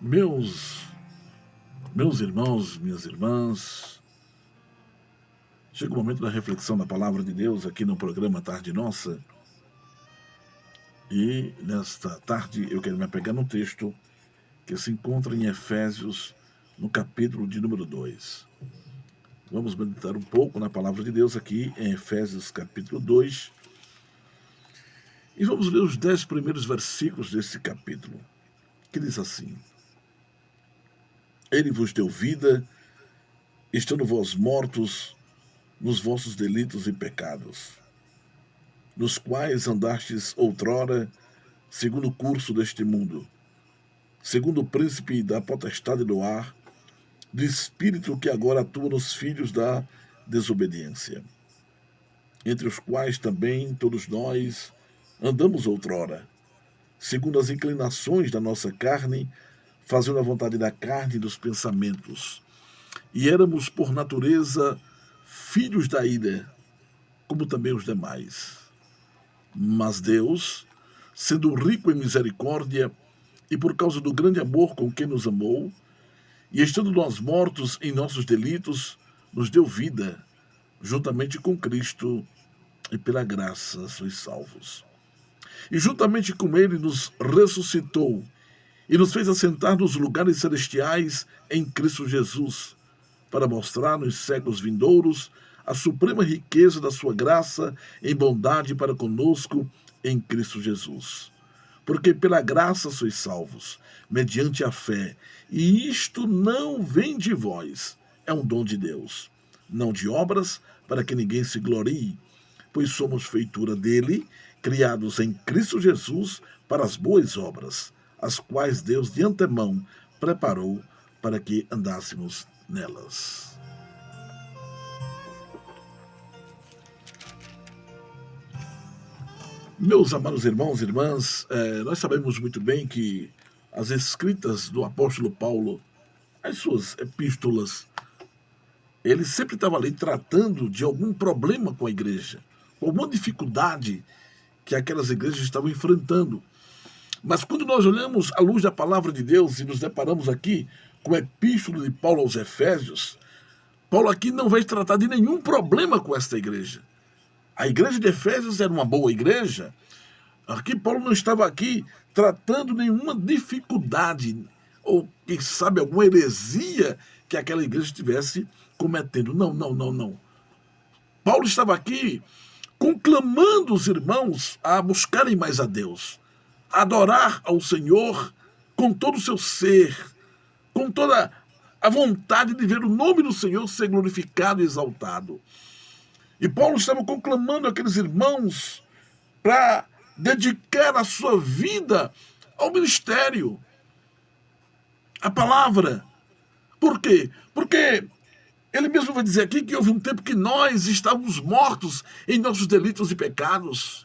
Meus, meus irmãos, minhas irmãs, chega o momento da reflexão da palavra de Deus aqui no programa Tarde Nossa. E nesta tarde eu quero me apegar num texto que se encontra em Efésios, no capítulo de número 2. Vamos meditar um pouco na palavra de Deus aqui em Efésios capítulo 2. E vamos ler os 10 primeiros versículos desse capítulo, que diz assim: Ele vos deu vida, estando vós mortos nos vossos delitos e pecados, nos quais andastes outrora, segundo o curso deste mundo, segundo o príncipe da potestade do ar, do espírito que agora atua nos filhos da desobediência, entre os quais também todos nós andamos outrora, segundo as inclinações da nossa carne, fazendo a vontade da carne e dos pensamentos, e éramos por natureza filhos da ira, como também os demais. Mas Deus, sendo rico em misericórdia, e por causa do grande amor com que nos amou, e estando nós mortos em nossos delitos, nos deu vida, juntamente com Cristo, e pela graça sois salvos. E juntamente com Ele nos ressuscitou, e nos fez assentar nos lugares celestiais em Cristo Jesus, para mostrar nos séculos vindouros a suprema riqueza da sua graça em bondade para conosco em Cristo Jesus. Porque pela graça sois salvos, mediante a fé, e isto não vem de vós, é um dom de Deus, não de obras, para que ninguém se glorie, pois somos feitura dele, criados em Cristo Jesus para as boas obras, as quais Deus de antemão preparou para que andássemos nelas. Meus amados irmãos e irmãs, nós sabemos muito bem que as escritas do apóstolo Paulo, as suas epístolas, ele sempre estava ali tratando de algum problema com a igreja, alguma dificuldade que aquelas igrejas estavam enfrentando. Mas quando nós olhamos à luz da palavra de Deus e nos deparamos aqui com a epístola de Paulo aos Efésios, Paulo aqui não vai tratar de nenhum problema com esta igreja. A igreja de Efésios era uma boa igreja. Aqui Paulo não estava aqui tratando nenhuma dificuldade ou, quem sabe, alguma heresia que aquela igreja estivesse cometendo. Não, não, não, não. Paulo estava aqui conclamando os irmãos a buscarem mais a Deus, a adorar ao Senhor com todo o seu ser, com toda a vontade de ver o nome do Senhor ser glorificado e exaltado. E Paulo estava conclamando aqueles irmãos para dedicar a sua vida ao ministério, à palavra. Por quê? Porque ele mesmo vai dizer aqui que houve um tempo que nós estávamos mortos em nossos delitos e pecados.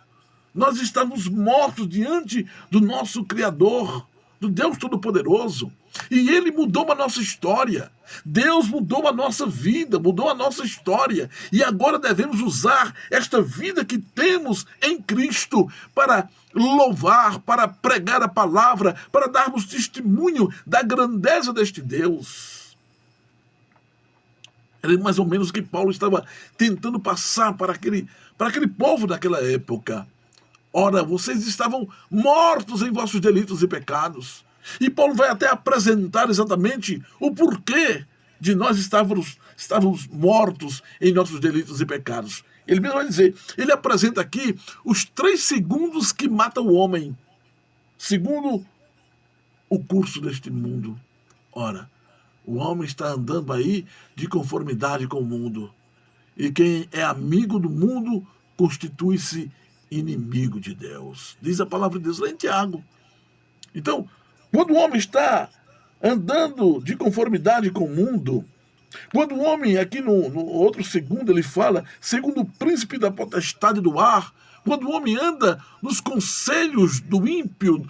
Nós estávamos mortos diante do nosso Criador, do Deus Todo-Poderoso. E Ele mudou a nossa história. Deus mudou a nossa vida, mudou a nossa história. E agora devemos usar esta vida que temos em Cristo para louvar, para pregar a palavra, para darmos testemunho da grandeza deste Deus. Era mais ou menos o que Paulo estava tentando passar para aquele povo daquela época. Ora, vocês estavam mortos em vossos delitos e pecados. E Paulo vai até apresentar exatamente o porquê de nós estávamos mortos em nossos delitos e pecados. Ele mesmo vai dizer, ele apresenta aqui os 3 segundos que matam o homem, segundo o curso deste mundo. Ora, o homem está andando aí de conformidade com o mundo. E quem é amigo do mundo constitui-se inimigo de Deus. Diz a palavra de Deus lá em Tiago. Então, quando o homem está andando de conformidade com o mundo, quando o homem, aqui no outro segundo, ele fala, segundo o príncipe da potestade do ar, quando o homem anda nos conselhos do ímpio,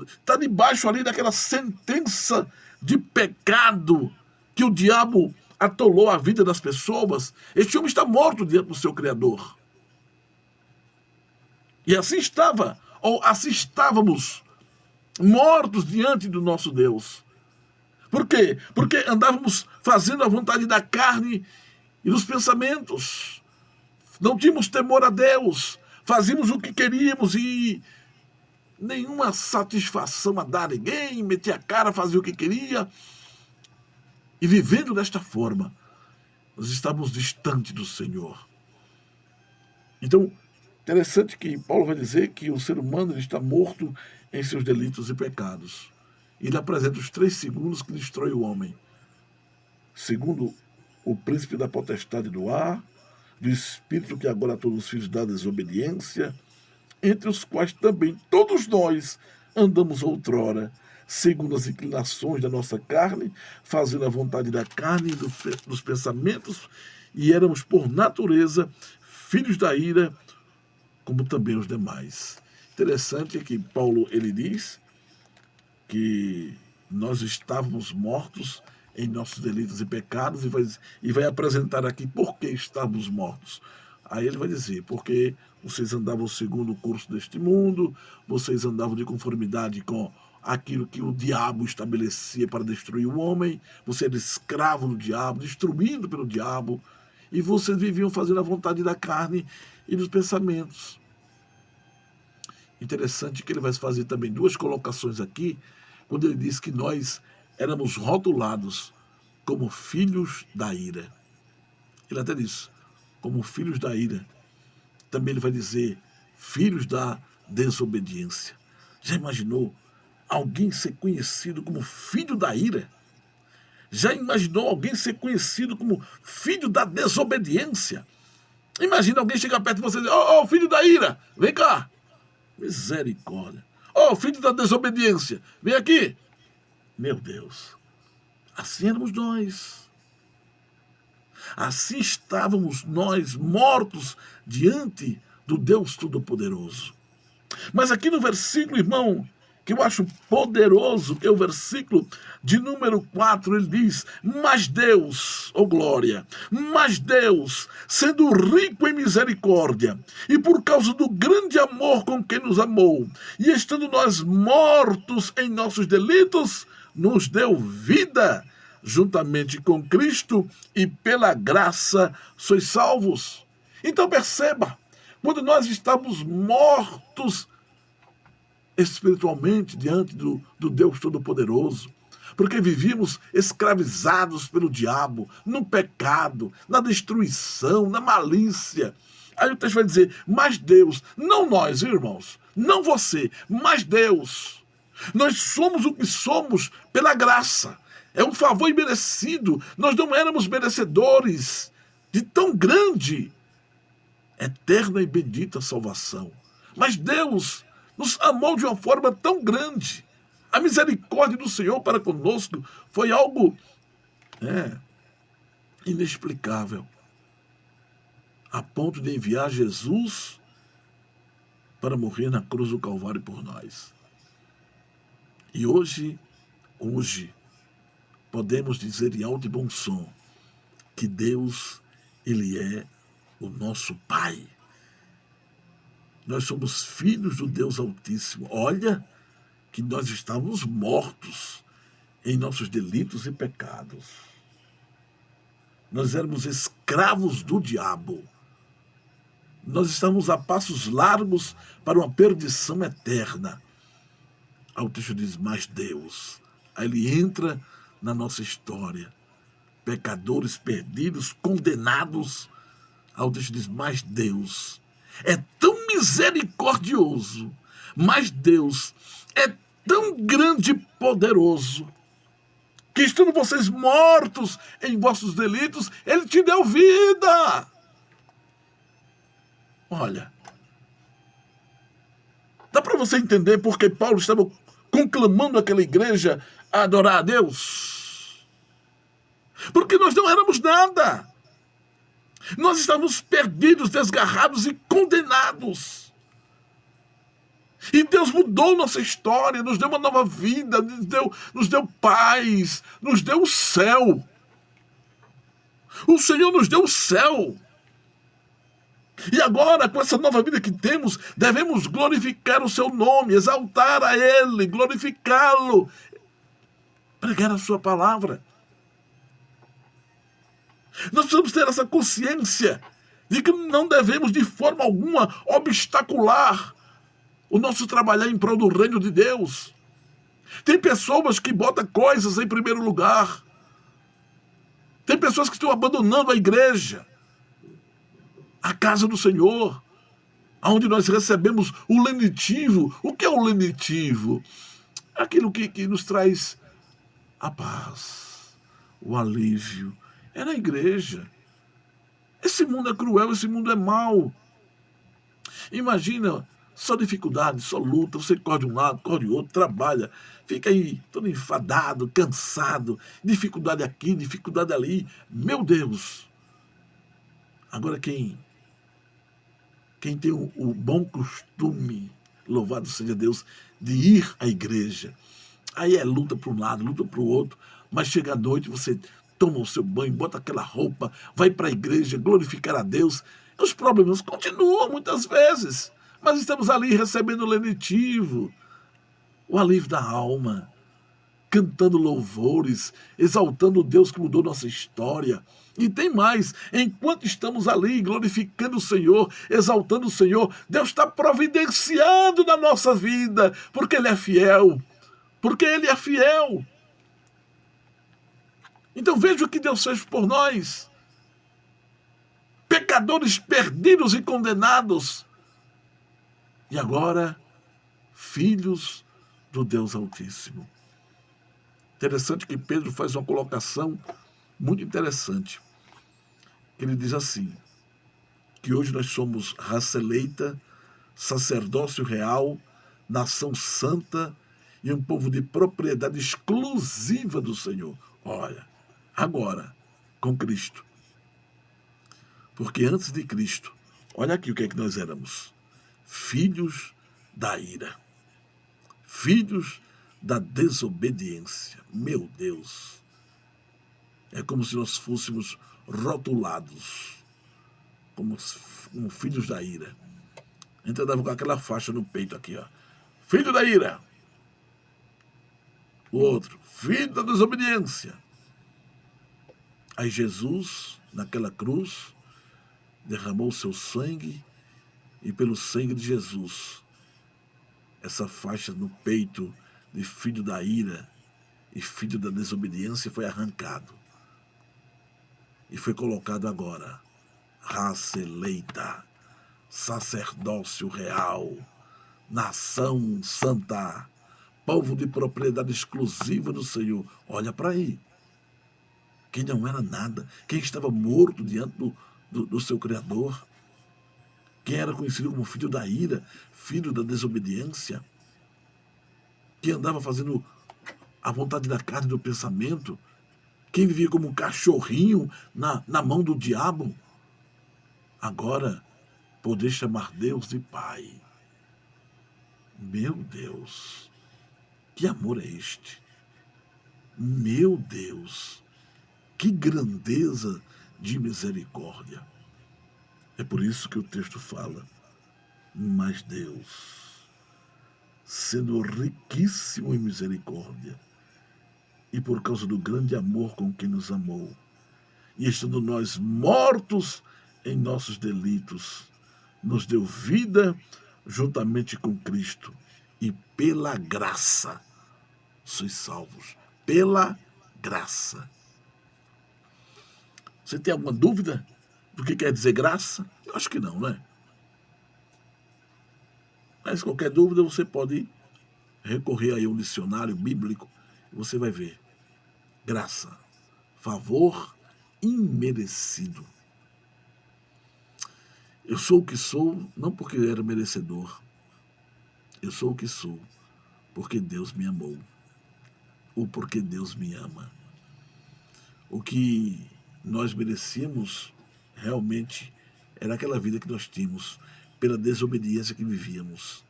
está debaixo ali daquela sentença de pecado que o diabo atolou a vida das pessoas, este homem está morto diante do seu Criador. E assim estava, ou assim estávamos, mortos diante do nosso Deus. Por quê? Porque andávamos fazendo a vontade da carne e dos pensamentos. Não tínhamos temor a Deus. Fazíamos o que queríamos e nenhuma satisfação a dar a ninguém. Metia a cara, fazia o que queria. E vivendo desta forma, nós estávamos distantes do Senhor. Então, interessante que Paulo vai dizer que o ser humano ele está morto em seus delitos e pecados. Ele apresenta os 3 segundos que destrói o homem. Segundo o príncipe da potestade do ar, do espírito que agora todos os filhos da desobediência, entre os quais também todos nós andamos outrora, segundo as inclinações da nossa carne, fazendo a vontade da carne e dos pensamentos, e éramos por natureza filhos da ira, como também os demais. Interessante que Paulo ele diz que nós estávamos mortos em nossos delitos e pecados e vai apresentar aqui por que estávamos mortos. Aí ele vai dizer, porque vocês andavam segundo o curso deste mundo, vocês andavam de conformidade com aquilo que o diabo estabelecia para destruir o homem, você era escravo do diabo, destruído pelo diabo, e vocês viviam fazendo a vontade da carne e dos pensamentos. Interessante que ele vai fazer também 2 colocações aqui, quando ele diz que nós éramos rotulados como filhos da ira. Ele até diz, como filhos da ira. Também ele vai dizer, filhos da desobediência. Já imaginou alguém ser conhecido como filho da ira? Já imaginou alguém ser conhecido como filho da desobediência? Imagina alguém chegar perto de você e dizer, ô, filho da ira, vem cá. Misericórdia. Ô, filho da desobediência, vem aqui. Meu Deus, assim éramos nós. Assim estávamos nós mortos diante do Deus Todo-Poderoso. Mas aqui no versículo, irmão, que eu acho poderoso, que é o versículo de número 4, ele diz, mas Deus, oh glória, mas Deus, sendo rico em misericórdia, e por causa do grande amor com que nos amou, e estando nós mortos em nossos delitos, nos deu vida juntamente com Cristo, e pela graça sois salvos. Então perceba, quando nós estamos mortos espiritualmente diante do Deus Todo-Poderoso, porque vivíamos escravizados pelo diabo, no pecado, na destruição, na malícia. Aí o texto vai dizer, mas Deus, não nós, irmãos, não você, mas Deus. Nós somos o que somos pela graça. É um favor imerecido. Nós não éramos merecedores de tão grande, eterna e bendita salvação. Mas Deus nos amou de uma forma tão grande. A misericórdia do Senhor para conosco foi algo inexplicável, a ponto de enviar Jesus para morrer na cruz do Calvário por nós. E hoje, podemos dizer em alto e bom som que Deus, Ele é o nosso Pai. Nós somos filhos do Deus Altíssimo. Olha que nós estávamos mortos em nossos delitos e pecados. Nós éramos escravos do diabo. Nós estávamos a passos largos para uma perdição eterna. Aí o texto diz, mas Deus. Aí ele entra na nossa história. Pecadores perdidos, condenados. Aí o texto diz, mas Deus é tão misericordioso, mas Deus é tão grande e poderoso, que estando vocês mortos em vossos delitos, Ele te deu vida. Olha, dá para você entender porque Paulo estava conclamando aquela igreja a adorar a Deus? Porque nós não éramos nada. Nós estávamos perdidos, desgarrados e condenados. E Deus mudou nossa história, nos deu uma nova vida, nos deu paz, nos deu o céu. O Senhor nos deu o céu. E agora, com essa nova vida que temos, devemos glorificar o seu nome, exaltar a Ele, glorificá-lo. pregar a sua palavra. Nós precisamos ter essa consciência de que não devemos de forma alguma obstacular o nosso trabalhar em prol do reino de Deus. Tem pessoas que botam coisas em primeiro lugar. Tem pessoas que estão abandonando a igreja, a casa do Senhor, onde nós recebemos o lenitivo. O que é o lenitivo? Aquilo que nos traz a paz, o alívio. É na igreja. Esse mundo é cruel, esse mundo é mau. Imagina, só dificuldade, só luta, você corre de um lado, corre de outro, trabalha, fica aí todo enfadado, cansado, dificuldade aqui, dificuldade ali. Meu Deus! Agora quem tem o bom costume, louvado seja Deus, de ir à igreja, aí é luta para um lado, luta para o outro, mas chega à noite, você toma o seu banho, bota aquela roupa, vai para a igreja, glorificar a Deus. Os problemas continuam muitas vezes, mas estamos ali recebendo o lenitivo, o alívio da alma, cantando louvores, exaltando o Deus que mudou nossa história. E tem mais, enquanto estamos ali glorificando o Senhor, exaltando o Senhor, Deus está providenciando na nossa vida, porque Ele é fiel. Porque Ele é fiel. Então veja o que Deus fez por nós. Pecadores perdidos e condenados. E agora, filhos do Deus Altíssimo. Interessante que Pedro faz uma colocação muito interessante. Ele diz assim, que hoje nós somos raça eleita, sacerdócio real, nação santa e um povo de propriedade exclusiva do Senhor. Olha, agora, com Cristo. Porque antes de Cristo, olha aqui o que é que nós éramos. Filhos da ira. Filhos da desobediência. Meu Deus. É como se nós fôssemos rotulados como filhos da ira. A gente andava com aquela faixa no peito aqui, ó. Filho da ira. O outro, filho da desobediência. Aí Jesus, naquela cruz, derramou o seu sangue e pelo sangue de Jesus, essa faixa no peito de filho da ira e filho da desobediência foi arrancado. E foi colocado agora, raça eleita, sacerdócio real, nação santa, povo de propriedade exclusiva do Senhor. Olha para aí. Quem não era nada, quem estava morto diante do seu Criador, quem era conhecido como filho da ira, filho da desobediência, quem andava fazendo a vontade da carne e do pensamento, quem vivia como um cachorrinho na mão do diabo, agora poder chamar Deus de Pai. Meu Deus, que amor é este? Meu Deus, que grandeza de misericórdia. É por isso que o texto fala, mas Deus, sendo riquíssimo em misericórdia, e por causa do grande amor com que nos amou, e estando nós mortos em nossos delitos, nos deu vida juntamente com Cristo, e pela graça sois salvos. Pela graça. Você tem alguma dúvida do que quer dizer graça? Eu acho que não, né? Mas qualquer dúvida você pode recorrer aí a um dicionário bíblico e você vai ver. Graça, favor imerecido. Eu sou o que sou não porque eu era merecedor. Eu sou o que sou porque Deus me amou. Ou porque Deus me ama. O que nós merecíamos realmente era aquela vida que nós tínhamos pela desobediência que vivíamos.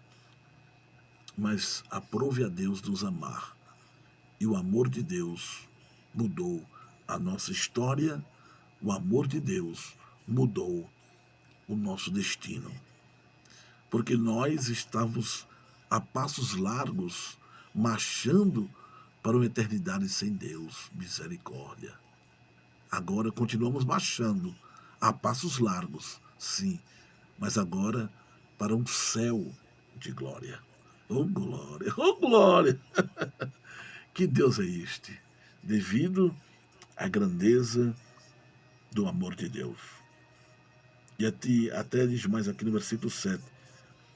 Mas aprove a Deus nos amar. E o amor de Deus mudou a nossa história, o amor de Deus mudou o nosso destino. Porque nós estávamos a passos largos, marchando para uma eternidade sem Deus. Misericórdia. Agora continuamos marchando a passos largos, sim, mas agora para um céu de glória. Oh glória, oh glória! Que Deus é este? Devido à grandeza do amor de Deus. E até diz mais aqui no versículo 7,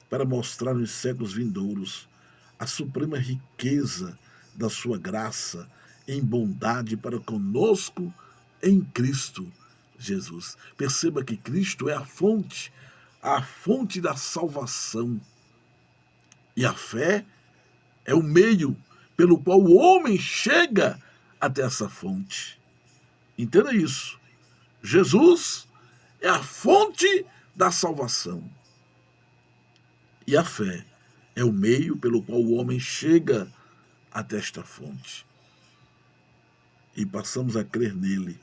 para mostrar nos séculos vindouros a suprema riqueza da sua graça em bondade para conosco em Cristo Jesus. Perceba que Cristo é a fonte da salvação. E a fé é o meio pelo qual o homem chega até essa fonte. Entenda isso. Jesus é a fonte da salvação. E a fé é o meio pelo qual o homem chega até esta fonte. E passamos a crer nele.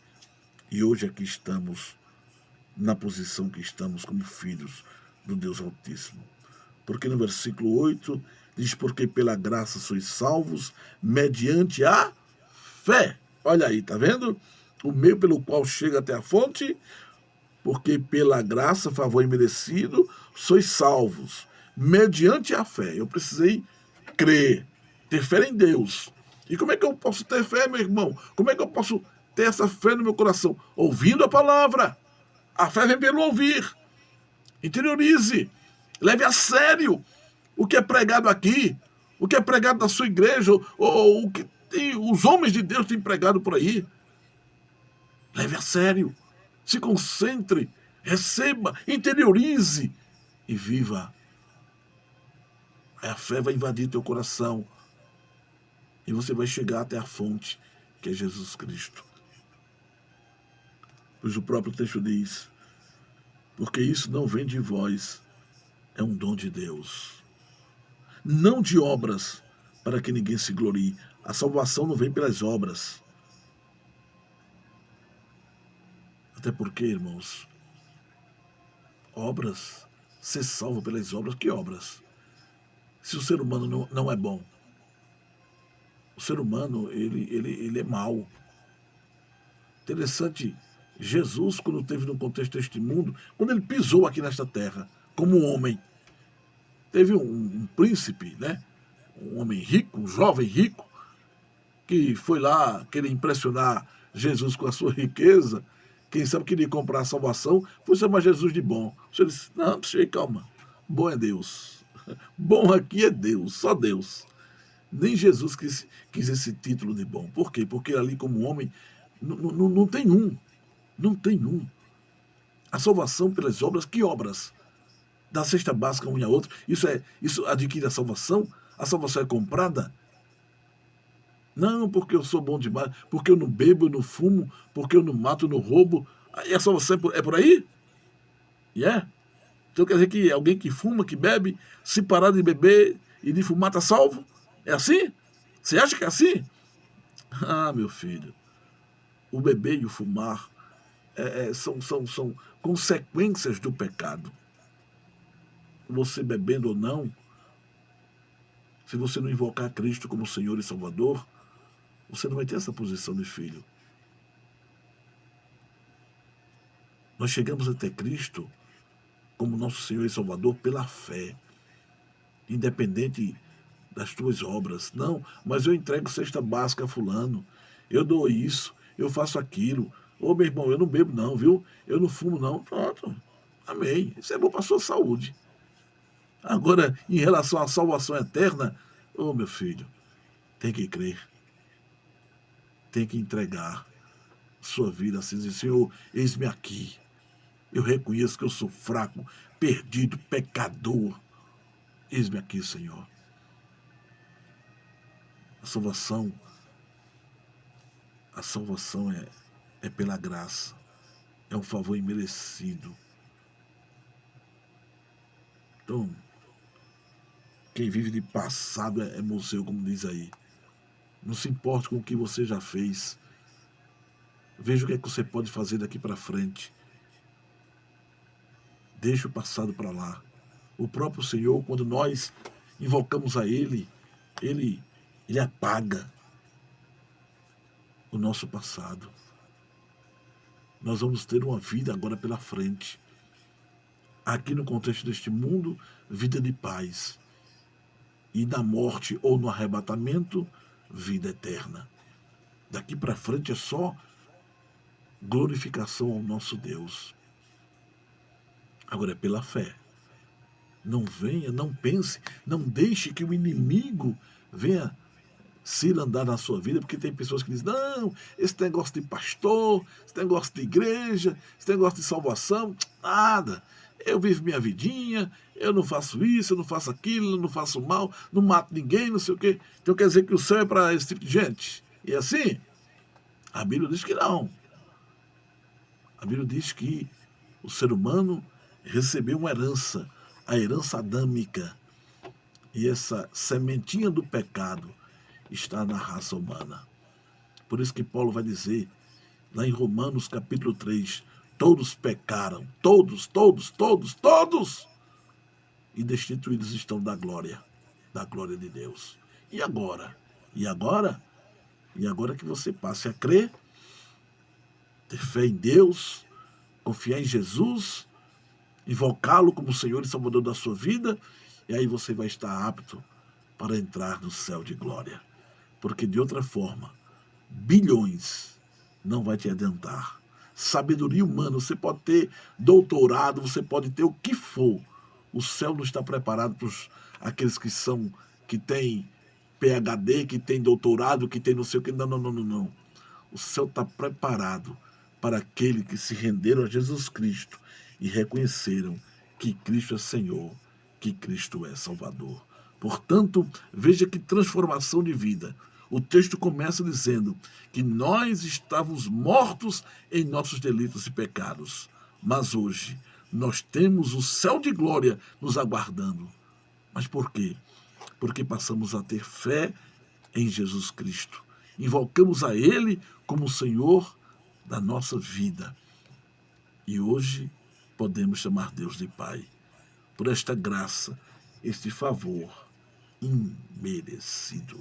E hoje aqui estamos na posição que estamos como filhos do Deus Altíssimo. Porque no versículo 8 diz, porque pela graça sois salvos mediante a fé. Olha aí, tá vendo? O meio pelo qual chega até a fonte, porque pela graça, favor imerecido, sois salvos mediante a fé. Eu precisei crer, ter fé em Deus. E como é que eu posso ter fé, meu irmão? Como é que eu posso ter essa fé no meu coração? Ouvindo a palavra. A fé vem pelo ouvir. Interiorize. Leve a sério o que é pregado aqui, o que é pregado na sua igreja, ou o que os homens de Deus têm pregado por aí. Leve a sério. Se concentre. Receba. Interiorize. E viva. A fé vai invadir teu coração. E você vai chegar até a fonte, que é Jesus Cristo. Pois o próprio texto diz, porque isso não vem de vós, é um dom de Deus. Não de obras, para que ninguém se glorie. A salvação não vem pelas obras. Até porque, irmãos, obras, ser salvo pelas obras, que obras? Se o ser humano não é bom, o ser humano, ele é mau. Interessante, Jesus, quando esteve no contexto deste mundo, quando ele pisou aqui nesta terra, como homem, teve um príncipe, né? Um homem rico, um jovem rico, que foi lá querer impressionar Jesus com a sua riqueza, quem sabe queria comprar a salvação, foi chamar Jesus de bom. O senhor disse, não, calma, bom é Deus. Bom aqui é Deus, só Deus. Nem Jesus quis esse título de bom. Por quê? Porque ali como homem não tem um. Não tem um. A salvação pelas obras, que obras? Da cesta básica um e a outro. Isso adquire a salvação? A salvação é comprada? Não, porque eu sou bom demais, porque eu não bebo, eu não fumo, porque eu não mato, eu não roubo. E a salvação é por aí? E é? Então quer dizer que alguém que fuma, que bebe, se parar de beber e de fumar, está salvo? É assim? Você acha que é assim? Ah, meu filho, o beber e o fumar são consequências do pecado. Você bebendo ou não, se você não invocar Cristo como Senhor e Salvador, você não vai ter essa posição de filho. Nós chegamos até Cristo como nosso Senhor e Salvador pela fé, independente das tuas obras. Não, mas eu entrego cesta básica a fulano, eu dou isso, eu faço aquilo. Ô, meu irmão, eu não bebo não, viu? Eu não fumo não. Pronto, amém. Isso é bom para a sua saúde. Agora, em relação à salvação eterna, ô, meu filho, tem que crer, tem que entregar sua vida assim, dizer, Senhor, eis-me aqui. Eu reconheço que eu sou fraco, perdido, pecador. Eis-me aqui, Senhor. A salvação é pela graça. É um favor imerecido. Então, quem vive de passado é museu, como diz aí. Não se importe com o que você já fez. Veja o que é que você pode fazer daqui para frente. Deixa o passado para lá. O próprio Senhor, quando nós invocamos a Ele apaga. o nosso passado. Nós vamos ter uma vida agora pela frente. Aqui no contexto deste mundo, vida de paz. E na morte ou no arrebatamento, vida eterna. Daqui para frente é só glorificação ao nosso Deus. Agora é pela fé. Não venha, não pense, não deixe que o inimigo venha cirandar na sua vida, porque tem pessoas que dizem, não, esse negócio de pastor, esse negócio de igreja, esse negócio de salvação, nada. Eu vivo minha vidinha, eu não faço isso, eu não faço aquilo, eu não faço mal, não mato ninguém, não sei o quê. Então quer dizer que o céu é para esse tipo de gente. E assim, a Bíblia diz que não. A Bíblia diz que o ser humano recebeu uma herança, a herança adâmica. E essa sementinha do pecado está na raça humana. Por isso que Paulo vai dizer, lá em Romanos capítulo 3, todos pecaram, todos, e destituídos estão da glória de Deus. E agora? E agora? E agora que você passe a crer, ter fé em Deus, confiar em Jesus, invocá-lo como Senhor e Salvador da sua vida, e aí você vai estar apto para entrar no céu de glória. Porque de outra forma, bilhões não vai te adiantar. Sabedoria humana, você pode ter doutorado, você pode ter o que for. O céu não está preparado para aqueles que têm PhD, que têm doutorado, que têm não sei o que. Não, não, não, não, não. O céu está preparado para aqueles que se renderam a Jesus Cristo e reconheceram que Cristo é Senhor, que Cristo é Salvador. Portanto, veja que transformação de vida. O texto começa dizendo que nós estávamos mortos em nossos delitos e pecados, mas hoje nós temos o céu de glória nos aguardando. Mas por quê? Porque passamos a ter fé em Jesus Cristo. Invocamos a Ele como o Senhor da nossa vida. E hoje podemos chamar Deus de Pai, por esta graça, este favor imerecido.